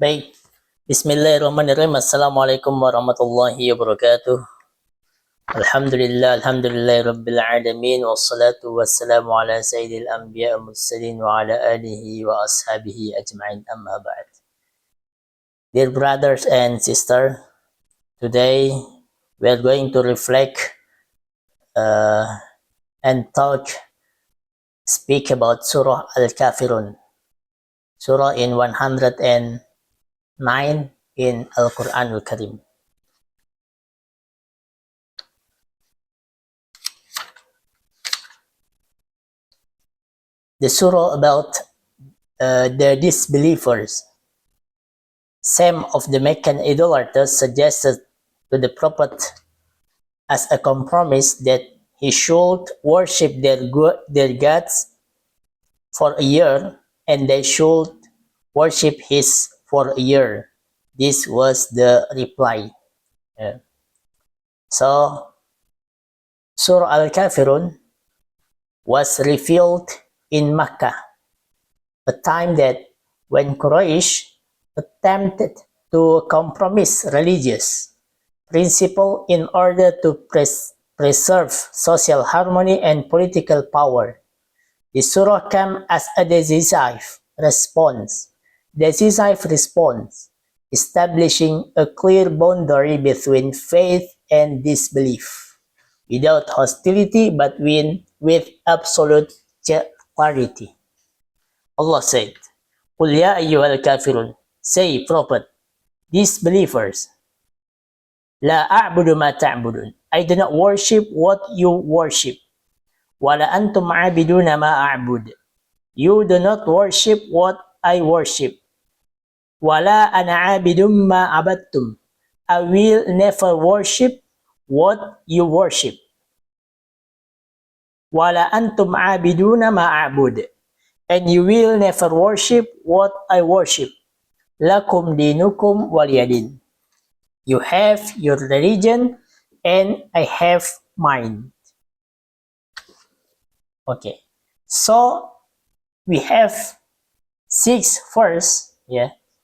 Baik, Bismillahirrahmanirrahim. Assalamualaikum warahmatullahi wabarakatuh. Alhamdulillah, Rabbil Alamin. Wassalatu wassalamu ala sayyidil anbiya mursalin wa ala alihi wa ashabihi ajma'in, amma ba'd. Dear brothers and sisters, today we are going to reflect and speak about Surah Al-Kafirun, Surah in 109 in Al-Quran Al-Karim. The surah about the disbelievers. Some of the Meccan idolaters suggested to the Prophet as a compromise that he should worship their gods for a year and they should worship his for a year. This was the reply. So, Surah Al-Kafirun was revealed in Makkah, a time that when Quraysh attempted to compromise religious principle in order to preserve social harmony and political power. The surah came as a decisive response, establishing a clear boundary between faith and disbelief, without hostility but with absolute clarity. Allah said, "Qul ya ayyuhal kafirun," say Prophet, disbelievers, "La a'budu ma ta'budun," I do not worship what you worship. "Wala antum a'biduna ma a'bud," you do not worship what I worship. "Wala ana a'bidum ma abattum," I will never worship what you worship. "Wala antum a'biduna ma a'bud," and you will never worship what I worship. Lakum dinukum waliyadin. You have your religion and I have mine. Okay, so we have 6 verses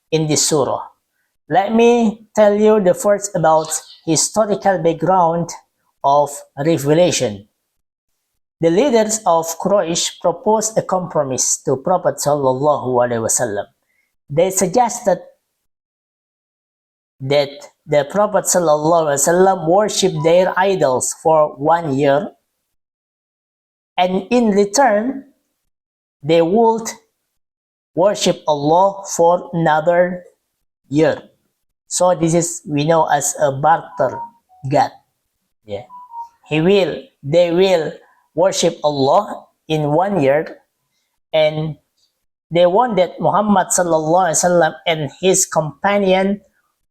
in this surah. Let me tell you the first about historical background of revelation. The leaders of Quraysh proposed a compromise to Prophet Sallallahu Alaihi Wasallam. They suggested that the Prophet Sallallahu Alaihi Wasallam worship their idols for 1 year, and in return, they would worship Allah for another year. So this is we know as a barter God. They will worship Allah in 1 year, and they want that Muhammad Sallallahu Alaihi Wasallam and his companion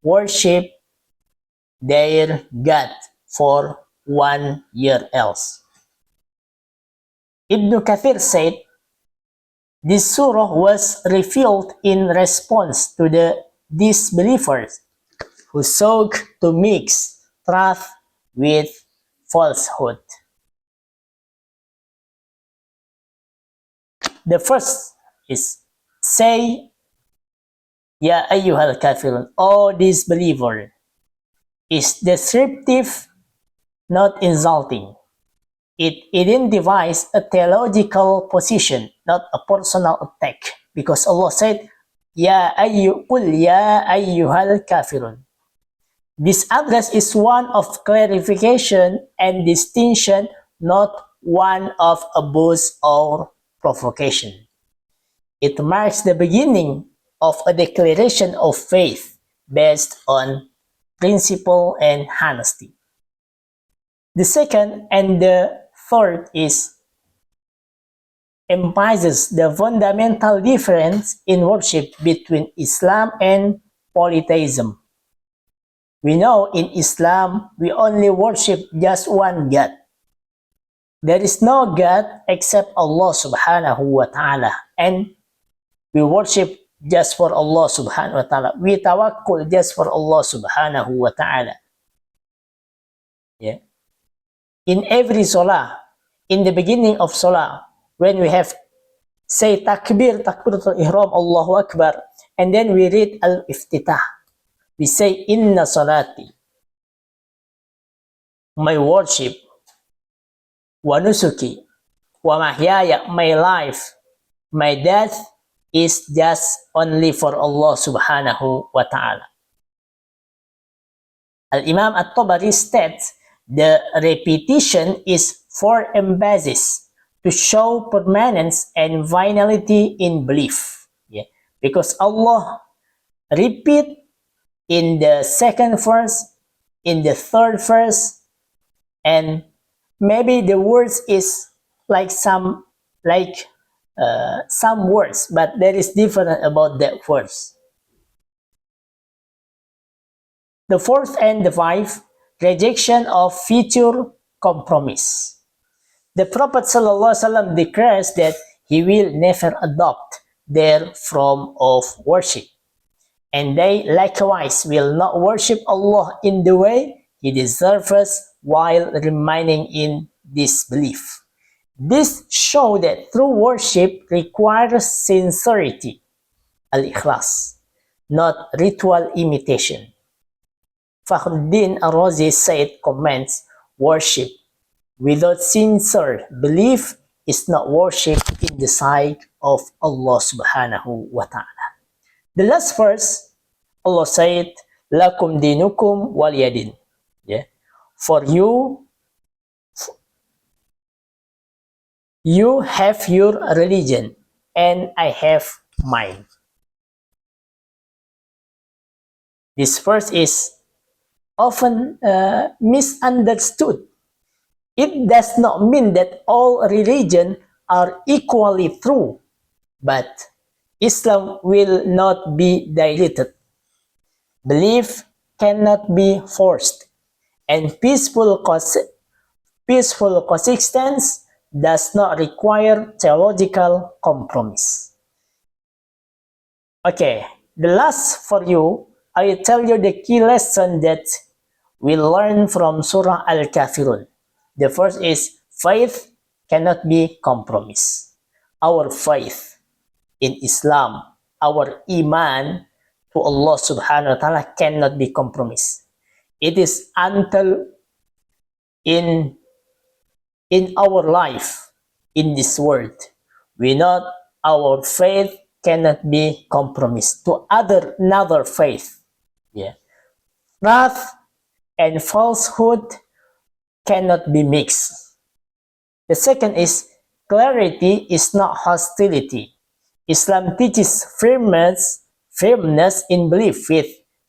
worship their God for 1 year else. Ibn Kathir said, this surah was revealed in response to the disbelievers who sought to mix truth with falsehood. The first is, say, Ya ayyuhal kafirun, O disbeliever, is descriptive, not insulting. It identifies a theological position, not a personal attack, because Allah said, Qul ya ayyuhal kafirun. This address is one of clarification and distinction, not one of abuse or provocation. It marks the beginning of a declaration of faith based on principle and honesty. The second and the third is emphasizes the fundamental difference in worship between Islam and polytheism. We know in Islam we only worship just one God. There is no God except Allah subhanahu wa ta'ala, and we worship just for Allah subhanahu wa ta'ala. We tawakkul just for Allah subhanahu wa ta'ala. In every salah, in the beginning of salah, when we have say takbiratul ihram, Allahu Akbar, and then we read al-iftitah. We say, Inna salati, my worship, wa nusuki, wa mahyaya, my life, my death is just only for Allah subhanahu wa ta'ala. Al-Imam At-Tabari states the repetition is for emphasis to show permanence and finality in belief. Yeah. Because Allah repeat in the second verse, in the third verse, and maybe the words is like some words, but there is different about that verse. The fourth and the fifth, rejection of future compromise. The Prophet ﷺ declares that he will never adopt their form of worship, and they likewise will not worship Allah in the way he deserves while remaining in disbelief. This shows that true worship requires sincerity, al-ikhlas, not ritual imitation. Fakhruddin Ar-Razi said, comments, worship without sincere belief is not worship in the sight of Allah subhanahu wa ta'ala. The last verse, Allah said, Lakum dinukum waliyadin. Yeah. For you have your religion and I have mine. This verse is often misunderstood. It does not mean that all religions are equally true, but Islam will not be diluted. Belief cannot be forced, and peaceful coexistence does not require theological compromise. Okay, the last for you, I will tell you the key lesson that we learn from Surah Al-Kafirun. The first is faith cannot be compromised. Our faith in Islam, our iman to Allah subhanahu wa ta'ala cannot be compromised. It is until in our life in this world, we know our faith cannot be compromised to another faith. Yeah. Wrath and falsehood cannot be mixed. The second is clarity is not hostility. Islam teaches firmness in belief with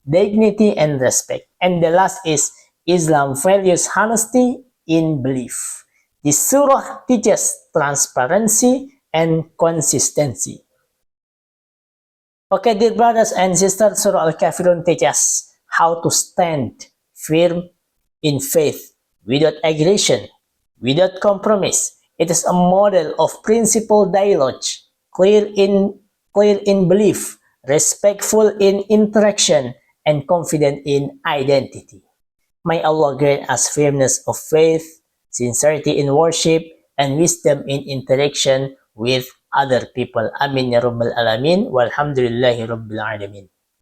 dignity and respect. And the last is Islam values honesty in belief. This surah teaches transparency and consistency. Okay, dear brothers and sisters, Surah Al-Kafirun teaches how to stand firm in faith without aggression, without compromise. It is a model of principled dialogue, clear in belief, respectful in interaction, and confident in identity. May Allah grant us firmness of faith, sincerity in worship, and wisdom in interaction with other people. Amin ya Rabbal Alamin. Walhamdulillahi Rabbil Alamin.